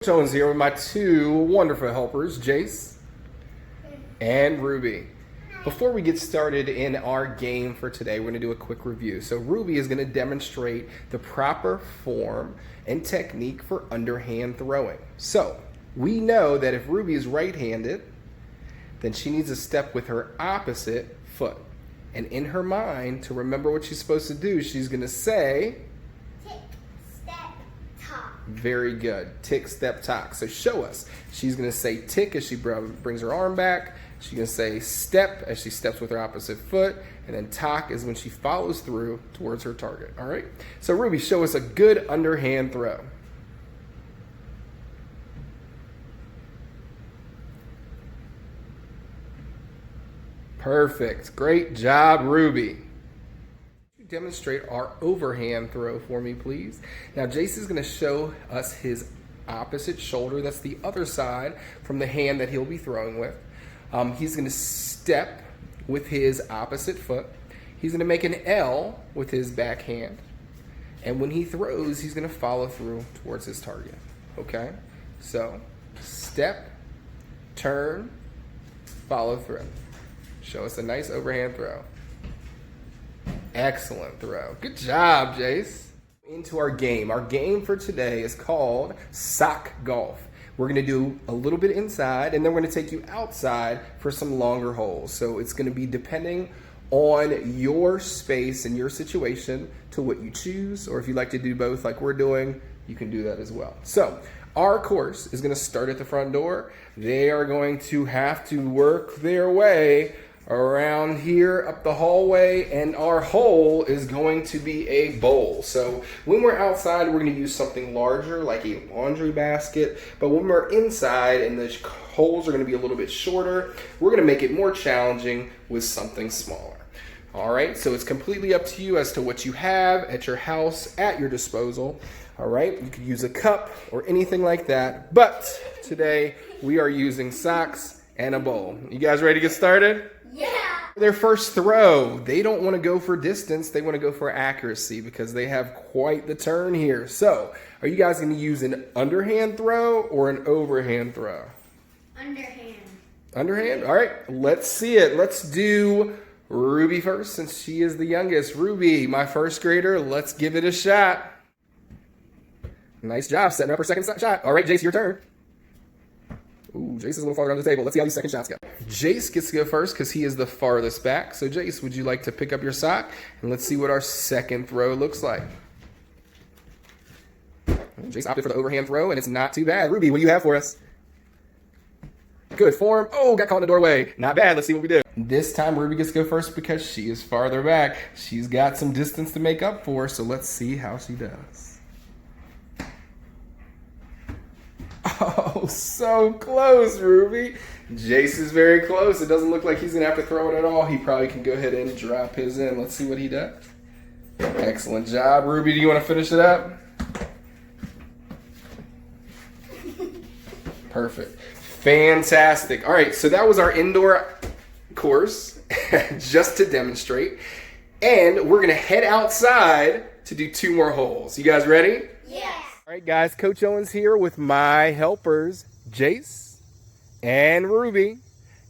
Jones here with my two wonderful helpers, Jace and Ruby. Before we get started in our game for today, we're going to do a quick review. So Ruby is going to demonstrate the proper form and technique for underhand throwing. So we know that if Ruby is right-handed, then she needs to step with her opposite foot. And in her mind, to remember what she's supposed to do, she's going to say, very good. Tick, step, tock. So show us. She's going to say tick as she brings her arm back. She's going to say step as she steps with her opposite foot. And then tock is when she follows through towards her target. All right? So Ruby, show us a good underhand throw. Perfect. Great job, Ruby. Demonstrate our overhand throw for me, please. Now, Jace is going to show us his opposite shoulder. That's the other side from the hand that he'll be throwing with. He's going to step with his opposite foot. He's going to make an L with his back hand. And when he throws, he's going to follow through towards his target. Okay? So, step, turn, follow through. Show us a nice overhand throw. Excellent throw. Good job, Jace. Into our game. Our game for today is called sock golf. We're going to do a little bit inside, and then we're going to take you outside for some longer holes. So it's going to be depending on your space and your situation to what you choose, or if you like to do both like we're doing, you can do that as well. So our course is going to start at the front door. They are going to have to work their way around here up the hallway, and our hole is going to be a bowl. So when we're outside, we're going to use something larger like a laundry basket, but when we're inside and the holes are going to be a little bit shorter, we're going to make it more challenging with something smaller. All right, so it's completely up to you as to what you have at your house at your disposal. All right, you could use a cup or anything like that, but today we are using socks and a bowl. You guys ready to get started? Yeah. Their first throw, they don't want to go for distance, they want to go for accuracy because they have quite the turn here. So, are you guys going to use an underhand throw or an overhand throw? Underhand. Underhand? All right, let's see it. Let's do Ruby first since she is the youngest. Ruby, my first grader, let's give it a shot. Nice job setting up her second shot. All right, Jace, your turn. Ooh, Jace is a little farther under the table. Let's see how these second shots go. Jace gets to go first because he is the farthest back. So Jace, would you like to pick up your sock? And let's see what our second throw looks like. Jace opted for the overhand throw, and it's not too bad. Ruby, what do you have for us? Good form. Oh, got caught in the doorway. Not bad. Let's see what we do. This time, Ruby gets to go first because she is farther back. She's got some distance to make up for, so let's see how she does. Oh, so close, Ruby. Jace is very close. It doesn't look like he's going to have to throw it at all. He probably can go ahead and drop his in. Let's see what he does. Excellent job. Ruby, do you want to finish it up? Perfect. Fantastic. All right, so that was our indoor course just to demonstrate. And we're going to head outside to do 2 more holes. You guys ready? Yeah. All right, guys, Coach Owens here with my helpers, Jace and Ruby,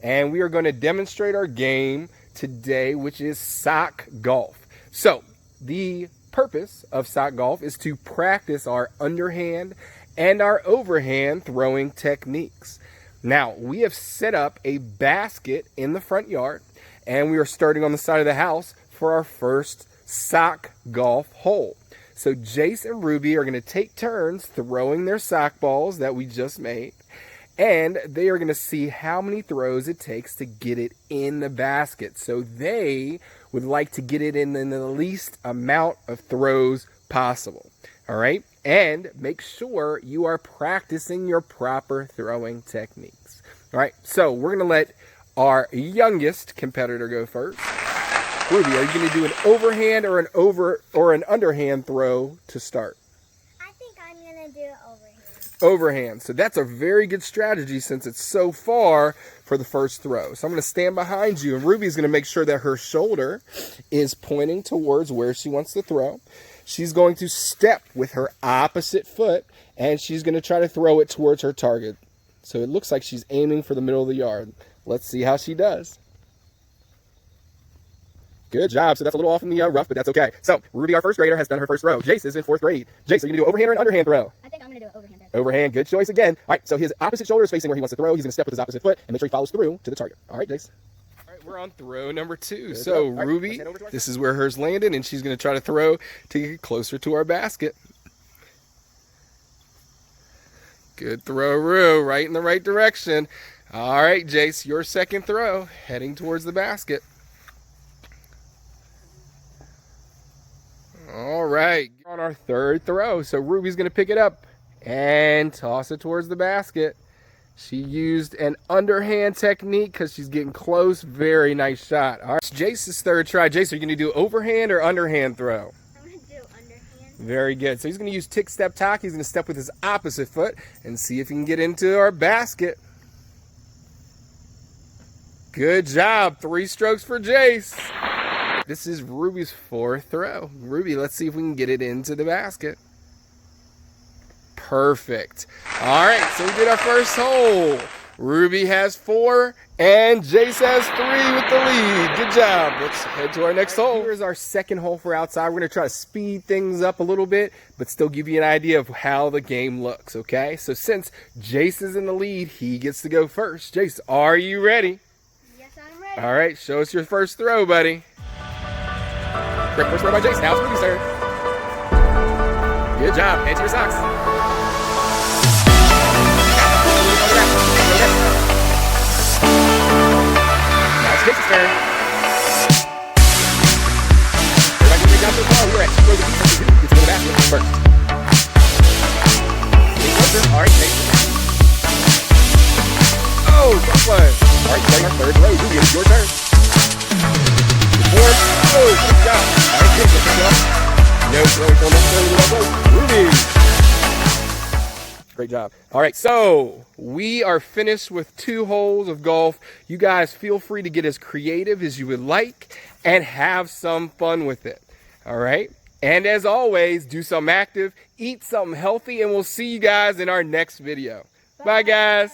and we are going to demonstrate our game today, which is sock golf. So the purpose of sock golf is to practice our underhand and our overhand throwing techniques. Now, we have set up a basket in the front yard, and we are starting on the side of the house for our first sock golf hole. So Jace and Ruby are going to take turns throwing their sock balls that we just made, and they are going to see how many throws it takes to get it in the basket. So they would like to get it in the least amount of throws possible. All right? And make sure you are practicing your proper throwing techniques. All right? So we're going to let our youngest competitor go first. Ruby, are you going to do an overhand or an underhand throw to start? I think I'm going to do overhand. Overhand. So that's a very good strategy since it's so far for the first throw. So I'm going to stand behind you, and Ruby's going to make sure that her shoulder is pointing towards where she wants to throw. She's going to step with her opposite foot, and she's going to try to throw it towards her target. So it looks like she's aiming for the middle of the yard. Let's see how she does. Good job. So that's a little off in the rough, but that's okay. So Ruby, our first grader, has done her first throw. Jace is in 4th grade. Jace, are you going to do an overhand or an underhand throw? I think I'm going to do an overhand throw. Overhand, good choice again. All right, so his opposite shoulder is facing where he wants to throw. He's going to step with his opposite foot and make sure he follows through to the target. All right, Jace. All right, we're on throw number 2. So Ruby, this is where hers landed, and she's going to try to throw to get closer to our basket. Good throw, Rue, right in the right direction. All right, Jace, your second throw, heading towards the basket. All right, on our third throw. So Ruby's going to pick it up and toss it towards the basket. She used an underhand technique because she's getting close. Very nice shot. All right, it's Jace's third try. Jace, are you going to do overhand or underhand throw? I'm going to do underhand. Very good. So he's going to use tick, step, talk. He's going to step with his opposite foot and see if he can get into our basket. Good job. 3 strokes for Jace. This is Ruby's 4th throw. Ruby, let's see if we can get it into the basket. Perfect. All right, so we did our first hole. Ruby has 4, and Jace has 3 with the lead. Good job. Let's head to our next hole. Here's our second hole for outside. We're going to try to speed things up a little bit, but still give you an idea of how the game looks, okay? So since Jace is in the lead, he gets to go first. Jace, are you ready? Yes, I'm ready. All right, show us your first throw, buddy. Great first throw by Jace. Now it's Ruby's turn. Good job. Head to your socks. Now it's Jace's turn. Everybody do a great job so far. We're at 2 rows apiece. Let's see who gets to the basket first. Getting closer. All right, Jace. Oh, close one. All right, starting our third row. Ruby, it's your turn. Oh, good job. All right, Jace, let's go. No throwing till necessarily without goal. Ruby. Great job. All right, so we are finished with 2 holes of golf. You guys feel free to get as creative as you would like and have some fun with it. All right? And as always, do something active, eat something healthy, and we'll see you guys in our next video. Bye guys.